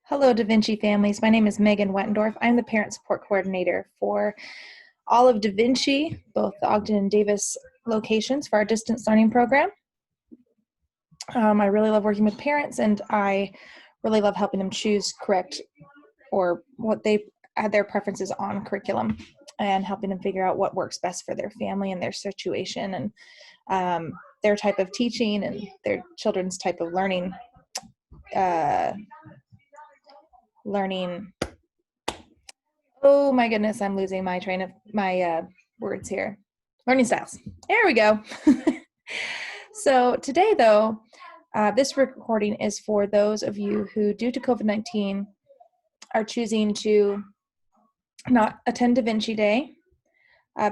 Hello, Da Vinci families. My name is Megan Wettendorf. I'm the Parent Support Coordinator for all of Da Vinci, both the Ogden and Davis locations for our distance learning program. I really love working with parents, and I really love helping them choose correct or what they had their preferences on curriculum and helping them figure out what works best for their family and their situation and their type of teaching and their children's type of learning. Oh my goodness, I'm losing my train of my words here. Learning styles. There we go. So today, though, this recording is for those of you who, due to COVID-19, are choosing to not attend Da Vinci Day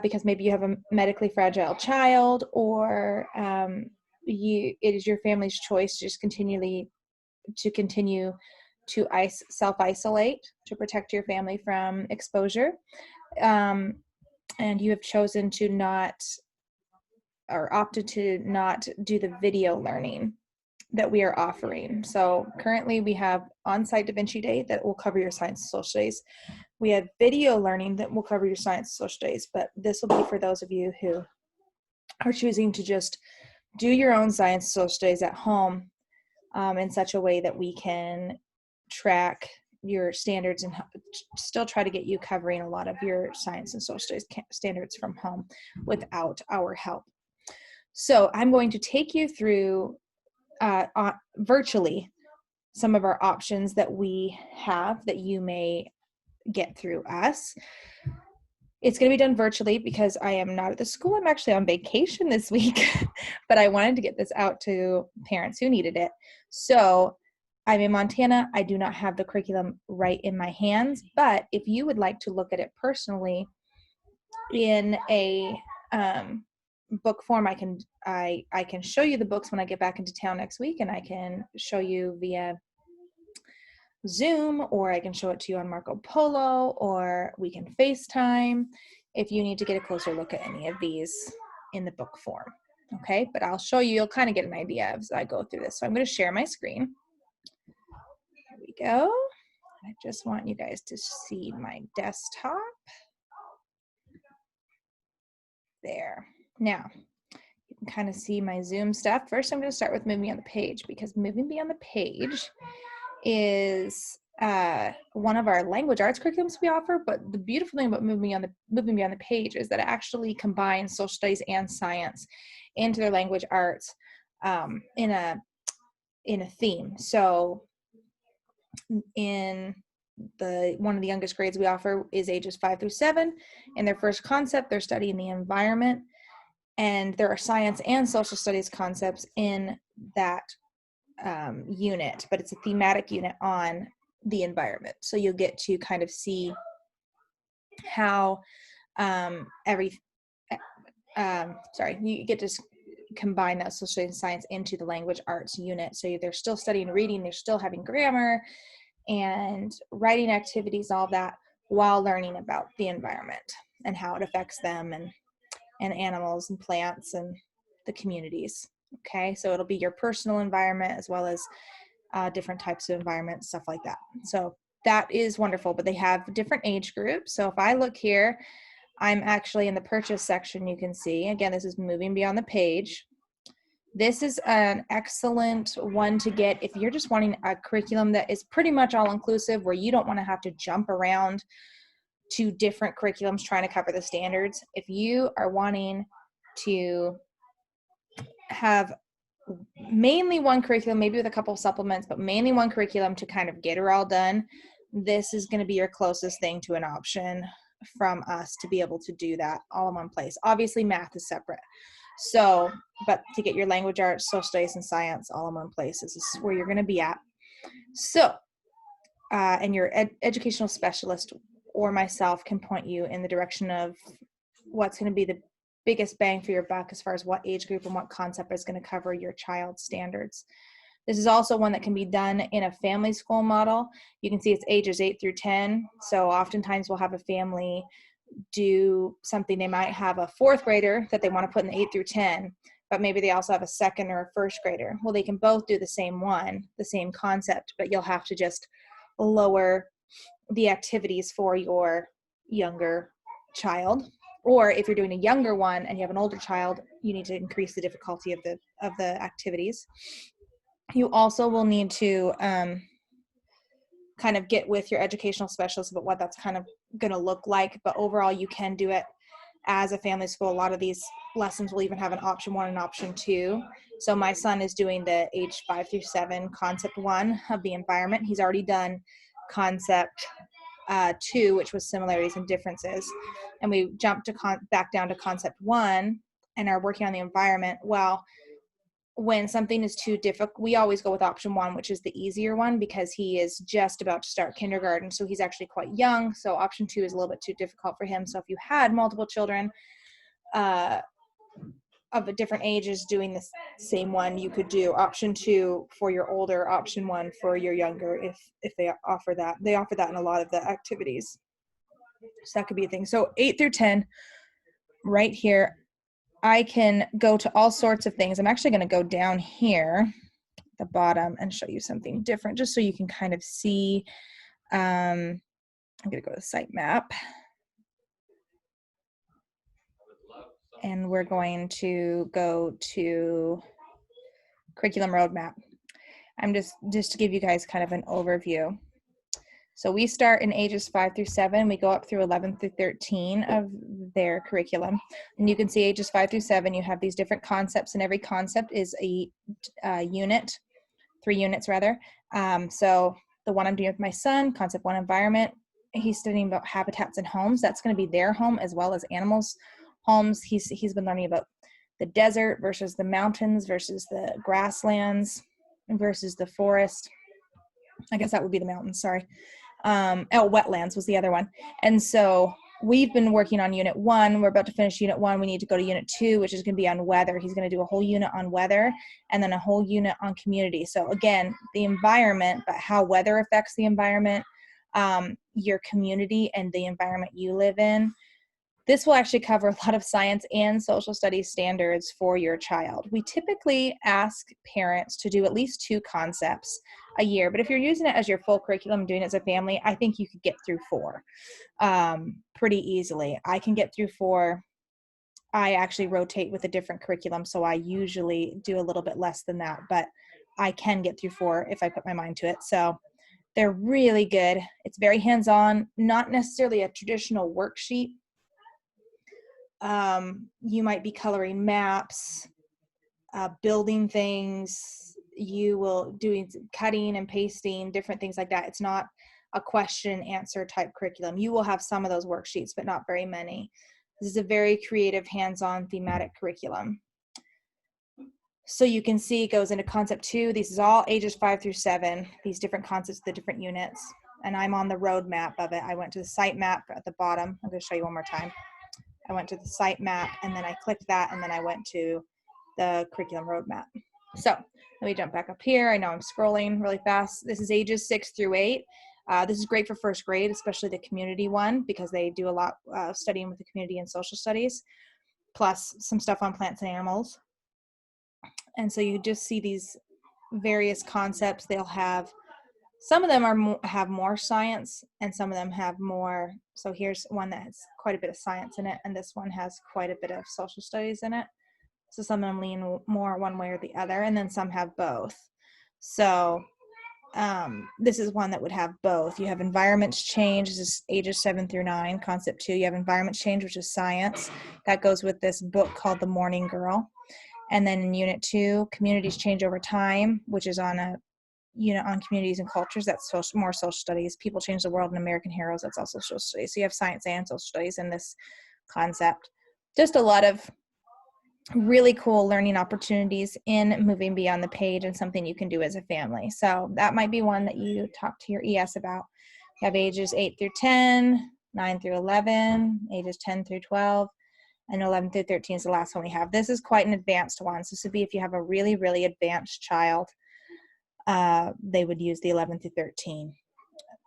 because maybe you have a medically fragile child, or it is your family's choice to just continue to self-isolate to protect your family from exposure. And you have chosen to not, or opted to not do the video learning that we are offering. So currently we have on-site Da Vinci Day that will cover your science and social days. We have video learning that will cover your science and social days, but this will be for those of you who are choosing to just do your own science and social days at home in such a way that we can track your standards and still try to get you covering a lot of your science and social studies standards from home without our help. So I'm going to take you through virtually some of our options that we have that you may get through us. It's going to be done virtually because I am not at the school. I'm actually on vacation this week, but I wanted to get this out to parents who needed it. So I'm in Montana. I do not have the curriculum right in my hands, but if you would like to look at it personally in a book form, I can show you the books when I get back into town next week, and I can show you via Zoom, or I can show it to you on Marco Polo, or we can FaceTime if you need to get a closer look at any of these in the book form. Okay, but I'll show you, you'll kind of get an idea as I go through this. So I'm going to share my screen. There we go. I just want you guys to see my desktop. There. Now, you can kind of see my Zoom stuff. First, I'm going to start with Moving Beyond the Page, because Moving Beyond the Page is one of our language arts curriculums we offer, but the beautiful thing about Moving Beyond the Page is that it actually combines social studies and science into their language arts in a theme. So in one of the youngest grades we offer is ages 5 through 7. In their first concept, they're studying the environment, and there are science and social studies concepts in that unit, but it's a thematic unit on the environment. So you'll get to kind of see how you get to combine that social studies and science into the language arts unit. So they're still studying reading, they're still having grammar and writing activities, all that, while learning about the environment and how it affects them and animals and plants and the communities. Okay, so it'll be your personal environment as well as different types of environments, stuff like that. So that is wonderful, but they have different age groups. So if I look here, I'm actually in the purchase section. You can see, again, this is Moving Beyond the Page. This is an excellent one to get if you're just wanting a curriculum that is pretty much all-inclusive, where you don't want to have to jump around to different curriculums trying to cover the standards. If you are wanting to have mainly one curriculum, maybe with a couple of supplements, but mainly one curriculum to kind of get her all done, this is going to be your closest thing to an option from us to be able to do that all in one place. Obviously, math is separate. So, but to get your language arts, social studies, and science all in one place, this is where you're going to be at. So, and your educational specialist or myself can point you in the direction of what's going to be the biggest bang for your buck as far as what age group and what concept is going to cover your child's standards. This is also one that can be done in a family school model. You can see it's ages 8 through 10. So oftentimes we'll have a family do something. They might have a 4th grader that they want to put in the 8 through 10, but maybe they also have a 2nd or a 1st grader. Well, they can both do the same concept, but you'll have to just lower the activities for your younger child. Or if you're doing a younger one and you have an older child, you need to increase the difficulty of the activities. You also will need to kind of get with your educational specialist about what that's kind of going to look like. But overall, you can do it as a family school. A lot of these lessons will even have an option 1 and option 2. So my son is doing the age 5 through 7 concept 1 of the environment. He's already done concept 2, which was similarities and differences. And we jumped to back down to concept 1 and are working on the environment. Well, when something is too difficult, we always go with option 1, which is the easier one, because he is just about to start kindergarten. So he's actually quite young. So option 2 is a little bit too difficult for him. So if you had multiple children of a different ages doing the same one, you could do option 2 for your older, option 1 for your younger, if they offer that. They offer that in a lot of the activities. So that could be a thing. So 8 through 10, right here, I can go to all sorts of things. I'm actually going to go down here at the bottom and show you something different, just so you can kind of see. I'm going to go to the site map. And we're going to go to curriculum roadmap. I'm just to give you guys kind of an overview. So we start in ages 5 through 7. We go up through 11 through 13 of their curriculum. And you can see ages 5 through 7, you have these different concepts, and every concept is a unit, 3 units rather. So the one I'm doing with my son, concept 1, environment, he's studying about habitats and homes. That's going to be their home as well as animals' homes. He's been learning about the desert versus the mountains versus the grasslands versus the forest. I guess that would be the mountains, sorry. Wetlands was the other one. And so we've been working on unit 1. We're about to finish unit 1. We need to go to unit 2, which is going to be on weather. He's going to do a whole unit on weather and then a whole unit on community. So again, the environment, but how weather affects the environment, your community and the environment you live in. This will actually cover a lot of science and social studies standards for your child. We typically ask parents to do at least 2 concepts a year, but if you're using it as your full curriculum, doing it as a family, I think you could get through 4 pretty easily. I can get through 4. I actually rotate with a different curriculum, so I usually do a little bit less than that, but I can get through 4 if I put my mind to it. So they're really good. It's very hands-on, not necessarily a traditional worksheet. You might be coloring maps, building things, you will doing cutting and pasting, different things like that. It's not a question and answer type curriculum. You will have some of those worksheets, but not very many. This is a very creative, hands-on thematic curriculum. So you can see it goes into concept 2. This is all ages 5 through 7, these different concepts, the different units. And I'm on the roadmap of it. I went to the site map at the bottom. I'm going to show you one more time. I went to the site map and then I clicked that and then I went to the curriculum roadmap. So let me jump back up here. I know I'm scrolling really fast. This is ages 6 through 8. This is great for first grade, especially the community one, because they do a lot studying with the community and social studies, plus some stuff on plants and animals. And so you just see these various concepts. They'll have, some of them have more science and some of them have more. So here's one that has quite a bit of science in it, and this one has quite a bit of social studies in it. So some of them lean more one way or the other, and then some have both. So this is one that would have both. You have environments change. This is ages 7 through 9, concept 2. You have environments change, which is science. That goes with this book called The Morning Girl. And then in unit 2, communities change over time, which is on a unit on communities and cultures. That's more social studies. People change the world and American heroes. That's also social studies. So you have science and social studies in this concept. Just a lot of really cool learning opportunities in moving beyond the page, and something you can do as a family. So that might be one that you talk to your ES about. You have ages 8 through 10, 9 through 11, ages 10 through 12, and 11 through 13 is the last one we have. This is quite an advanced one. So this would be if you have a really, really advanced child, they would use the 11 through 13,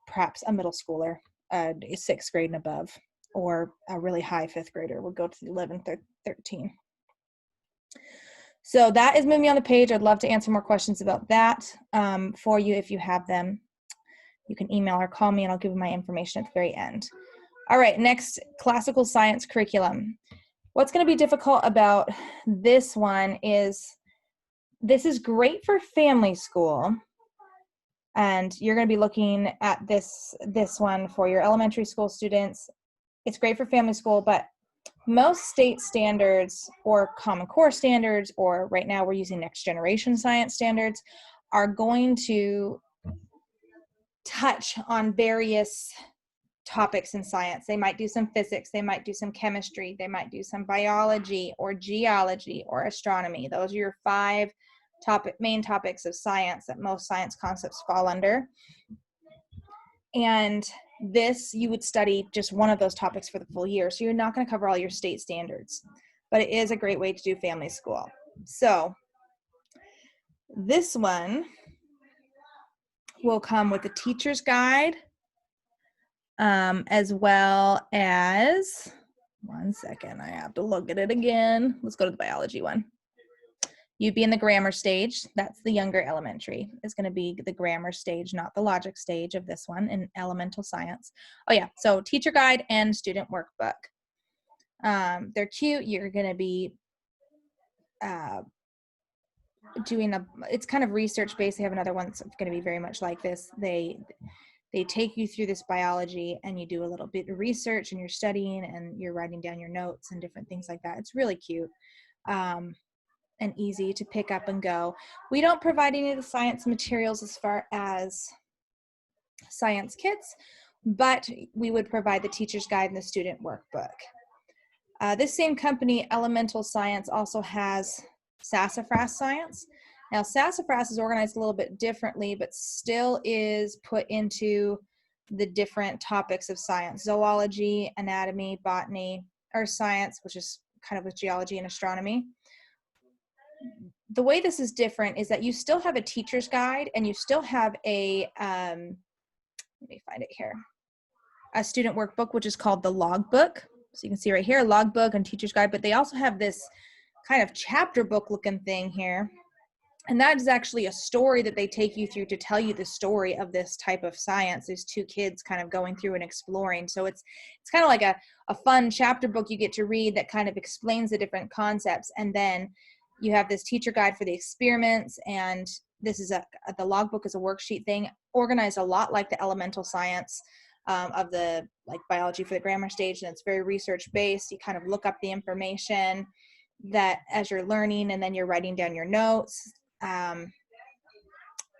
perhaps a middle schooler, 6th grade and above, or a really high 5th grader would go to the 11 through 13. So that is moving on the page. I'd love to answer more questions about that for you if you have them. You can email or call me and I'll give you my information at the very end. All right, next, classical science curriculum. What's going to be difficult about this one is this is great for family school, and you're going to be looking at this one for your elementary school students. It's great for family school, but most state standards or Common Core standards, or right now we're using next generation science standards, are going to touch on various topics in science. They might do some physics, they might do some chemistry, they might do some biology or geology or astronomy. Those are your 5 main topics of science that most science concepts fall under. And this, you would study just one of those topics for the full year. So you're not going to cover all your state standards, but it is a great way to do family school. So this one will come with a teacher's guide, as well as, one second, I have to look at it again. Let's go to the biology one. You'd be in the grammar stage. That's the younger elementary. It's going to be the grammar stage, not the logic stage of this one in elemental science. Oh yeah, so teacher guide and student workbook. They're cute. You're going to be it's kind of research based. They have another one that's going to be very much like this. They take you through this biology and you do a little bit of research and you're studying and you're writing down your notes and different things like that. It's really cute. And easy to pick up and go. We don't provide any of the science materials as far as science kits, but we would provide the teacher's guide and the student workbook. This same company, Elemental Science, also has Sassafras Science. Now, Sassafras is organized a little bit differently, but still is put into the different topics of science: zoology, anatomy, botany, earth science, which is kind of with geology and astronomy. The way this is different is that you still have a teacher's guide and you still have a, let me find it here, a student workbook, which is called the logbook. So you can see right here, logbook and teacher's guide, but they also have this kind of chapter book looking thing here. And that is actually a story that they take you through to tell you the story of this type of science. These 2 kids kind of going through and exploring. So it's kind of like a fun chapter book you get to read that kind of explains the different concepts. And then you have this teacher guide for the experiments, and this is the logbook is a worksheet thing, organized a lot like the elemental science of the like biology for the grammar stage, and it's very research based. You kind of look up the information that as you're learning, and then you're writing down your notes, and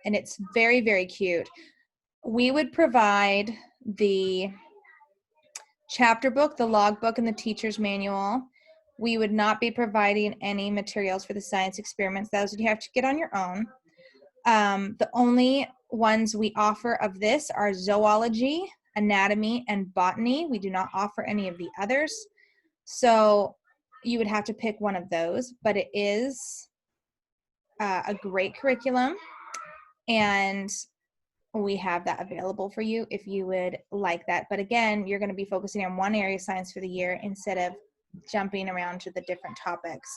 it's very, very cute. We would provide the chapter book, the logbook, and the teacher's manual. We would not be providing any materials for the science experiments. Those you have to get on your own. The only ones we offer of this are zoology, anatomy, and botany. We do not offer any of the others. So you would have to pick one of those, but it is a great curriculum, and we have that available for you if you would like that. But again, you're going to be focusing on one area of science for the year instead of jumping around to the different topics.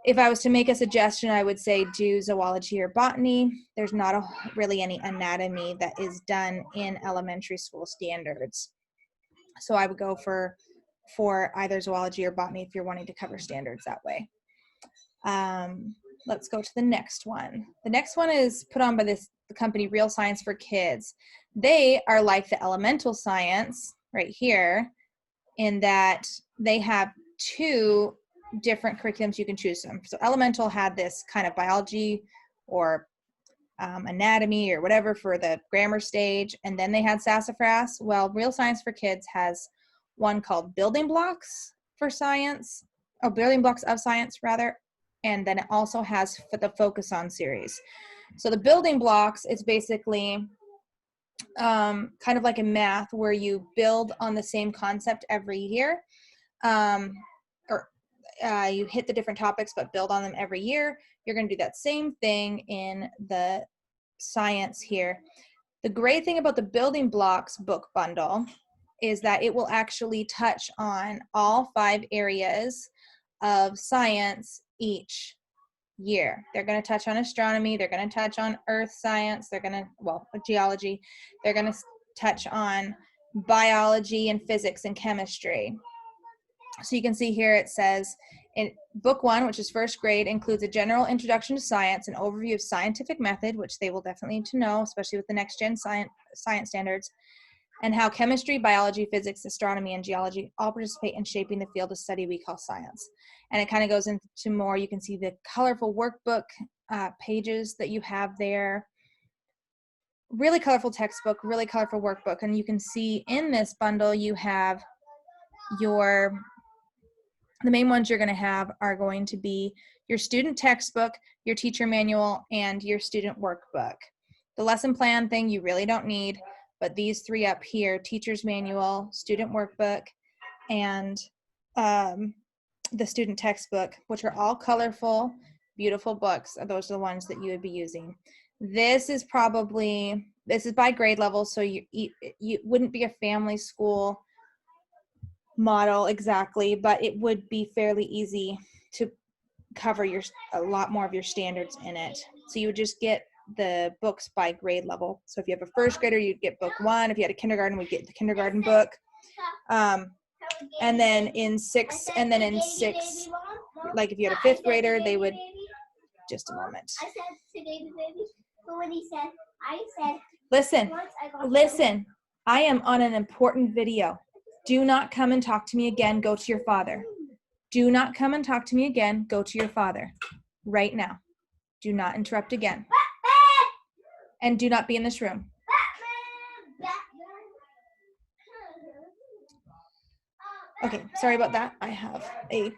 If I was to make a suggestion, I would say do zoology or botany. There's not really any anatomy that is done in elementary school standards. So I would go for either zoology or botany if you're wanting to cover standards that way. Let's go to the next one. The next one is put on by the company Real Science for Kids. They are like the elemental science right here, in that they have 2 different curriculums you can choose from. So Elemental had this kind of biology or anatomy or whatever for the grammar stage, and then they had Sassafras. Well, Real Science for Kids has one called Building Blocks for Science, or Building Blocks of Science rather, and then it also has the Focus On series. So the Building Blocks is basically kind of like in math, where you build on the same concept every year, you hit the different topics but build on them every year. You're going to do that same thing in the science here. The great thing about the Building Blocks book bundle is that it will actually touch on all 5 areas of science each year. They're going to touch on astronomy. They're going to touch on earth science. They're going to, well, geology. They're going to touch on biology and physics and chemistry. So you can see here it says in book 1, which is first grade, includes a general introduction to science, an overview of scientific method, which they will definitely need to know, especially with the next gen science standards, and how chemistry, biology, physics, astronomy, and geology all participate in shaping the field of study we call science. And it kind of goes into more, you can see the colorful workbook pages that you have there. Really colorful textbook, really colorful workbook. And you can see in this bundle, you have the main ones you're going to have are going to be your student textbook, your teacher manual, and your student workbook. The lesson plan thing you really don't need, but these 3 up here, teacher's manual, student workbook, and the student textbook, which are all colorful, beautiful books. Those are the ones that you would be using. This is by grade level, so you wouldn't be a family school model exactly, but it would be fairly easy to cover a lot more of your standards in it. So you would just get the books by grade level. So if you have a first grader, you'd get book 1. If you had a kindergarten, we'd get the kindergarten book. And then in six, like if you had a 5th grader, they would, just a moment. I said to baby, but when he said, I said, listen, I am on an important video. Do not come and talk to me again. Go to your father. Do not come and talk to me again. Go to your father right now. Do not interrupt again. And do not be in this room. Okay, sorry about that. I have a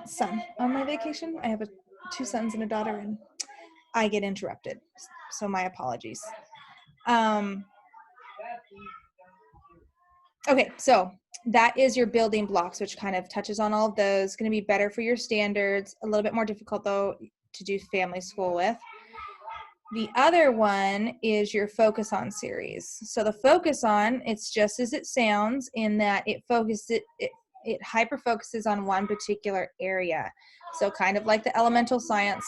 son on my vacation. I have 2 sons and a daughter, and I get interrupted. So my apologies. Okay, so that is your building blocks, which kind of touches on all of those. It's going to be better for your standards. A little bit more difficult, though, to do family school with. The other one is your Focus On series. So the Focus On, it's just as it sounds in that it hyper focuses on one particular area. So kind of like the elemental science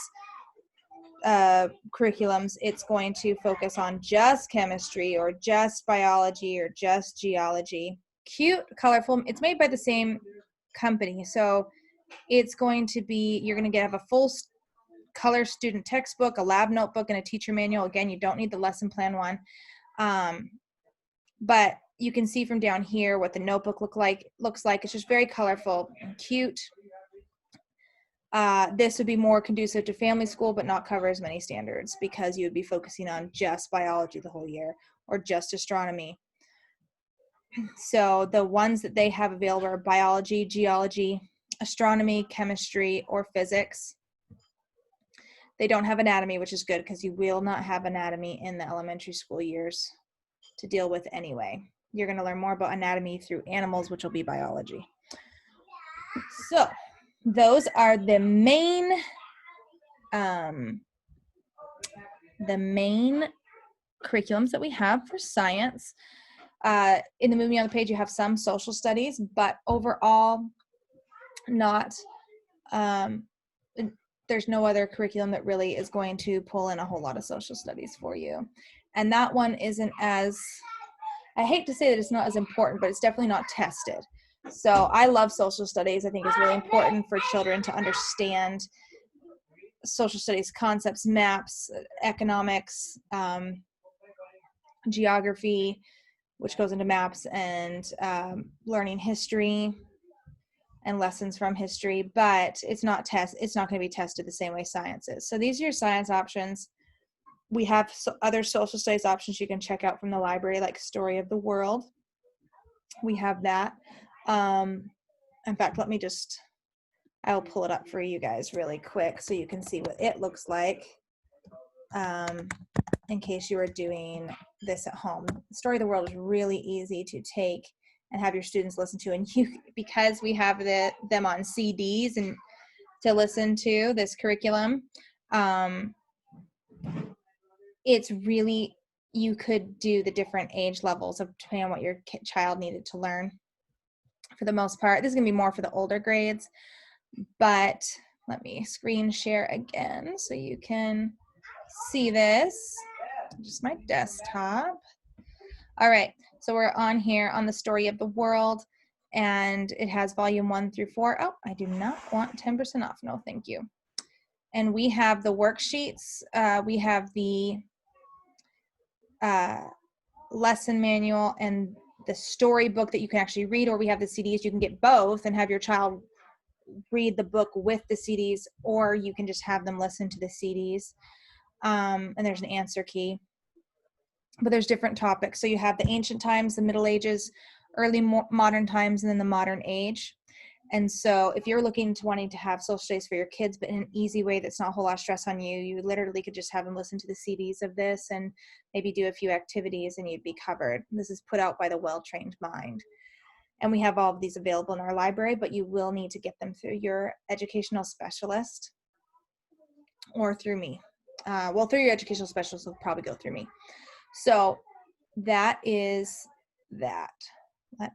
curriculums, it's going to focus on just chemistry or just biology or just geology. Cute, colorful. It's made by the same company, so it's going to be, you're going to have a full color student textbook, a lab notebook, and a teacher manual. Again, you don't need the lesson plan one, but you can see from down here what the notebook looks like. It's just very colorful and cute. This would be more conducive to family school, but not cover as many standards because you would be focusing on just biology the whole year or just astronomy. So the ones that they have available are biology, geology, astronomy, chemistry, or physics. They don't have anatomy, which is good because you will not have anatomy in the elementary school years to deal with anyway. You're going to learn more about anatomy through animals, which will be biology. So those are the main curriculums that we have for science. In the movie on the page, you have some social studies, but overall, there's no other curriculum that really is going to pull in a whole lot of social studies for you. And that one isn't as, I hate to say that it's not as important, but it's definitely not tested. So I love social studies. I think it's really important for children to understand social studies concepts, maps, economics, geography, which goes into maps, and learning history and lessons from history, but it's not going to be tested the same way science is. So these are your science options. We have other social studies options you can check out from the library, like Story of the World. We have that. In fact, I'll pull it up for you guys really quick so you can see what it looks like, in case you are doing this at home. Story of the World is really easy to take and have your students listen to, and because we have them on CDs and to listen to this curriculum, it's really, you could do the different age levels of depending on what your child needed to learn. For the most part, this is going to be more for the older grades, but let me screen share again so you can see this. Just my desktop. All right, so we're on here on the story of the world, and it has volume 1 through 4. Oh, I do not want 10% off. No, thank you. And we have the worksheets. We have the lesson manual and the storybook that you can actually read, or we have the CDs. You can get both and have your child read the book with the CDs, or you can just have them listen to the CDs. And there's an answer key. But there's different topics. So you have the ancient times, the Middle Ages, early modern times, and then the modern age. And so if you're looking to wanting to have social studies for your kids, but in an easy way that's not a whole lot of stress on you, you literally could just have them listen to the CDs of this and maybe do a few activities and you'd be covered. This is put out by the Well-Trained Mind. And we have all of these available in our library, but you will need to get them through your educational specialist or through me. Well, through your educational specialist, will probably go through me. So that is that. I'm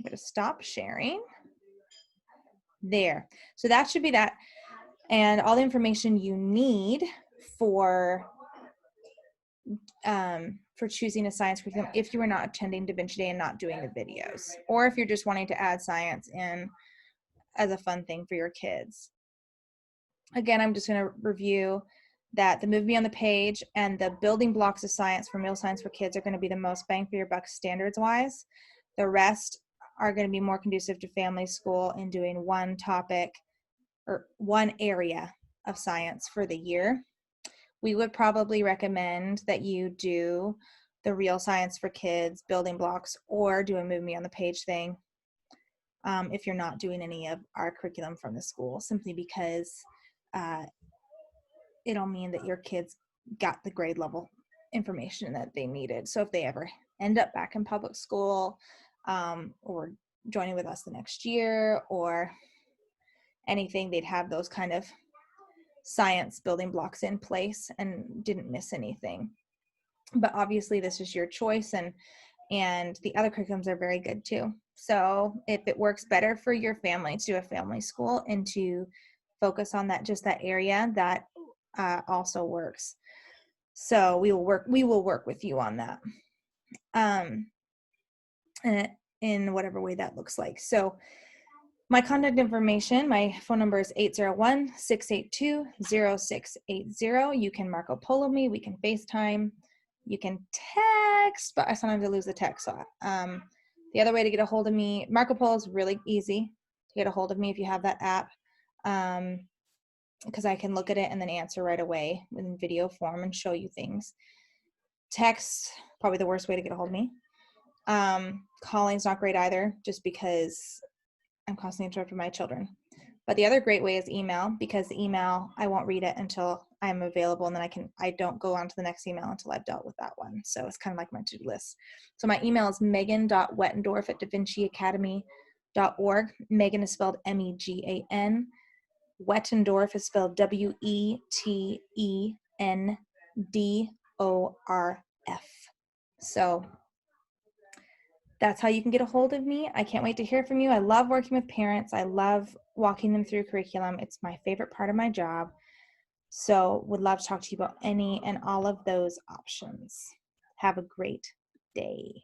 going to stop sharing. There. So that should be that. And all the information you need for choosing a science curriculum if you are not attending Da Vinci Day and not doing the videos, or if you're just wanting to add science in as a fun thing for your kids. Again, I'm just going to review that the Move Me on the Page and the Building Blocks of Science for Real Science for Kids are going to be the most bang for your buck standards-wise. The rest are going to be more conducive to family school and doing one topic or one area of science for the year. We would probably recommend that you do the Real Science for Kids, Building Blocks, or do a Move Me on the Page thing if you're not doing any of our curriculum from the school, simply because it'll mean that your kids got the grade level information that they needed. So if they ever end up back in public school or joining with us the next year or anything, they'd have those kind of science building blocks in place and didn't miss anything. But obviously this is your choice, and the other curriculums are very good too. So if it works better for your family to do a family school and to focus on that, just that area, that also works. So we will work with you on that in whatever way that looks like. So my contact information, my phone number is 801-682-0680. You can Marco Polo me, we can FaceTime, you can text, but sometimes I lose the text. So the other way to get a hold of me, Marco Polo is really easy to get a hold of me if you have that app. Because I can look at it and then answer right away in video form and show you things. Text, probably the worst way to get a hold of me. Calling's not great either, just because I'm constantly interrupted by my children. But the other great way is email, because the email, I won't read it until I'm available, and then I don't go on to the next email until I've dealt with that one. So it's kind of like my to-do list. So my email is megan.wettendorf@davinciacademy.org. Megan is spelled MEGAN. Wettendorf is spelled WETENDORF. So that's how you can get a hold of me. I can't wait to hear from you. I love working with parents. I love walking them through curriculum. It's my favorite part of my job. So would love to talk to you about any and all of those options. Have a great day.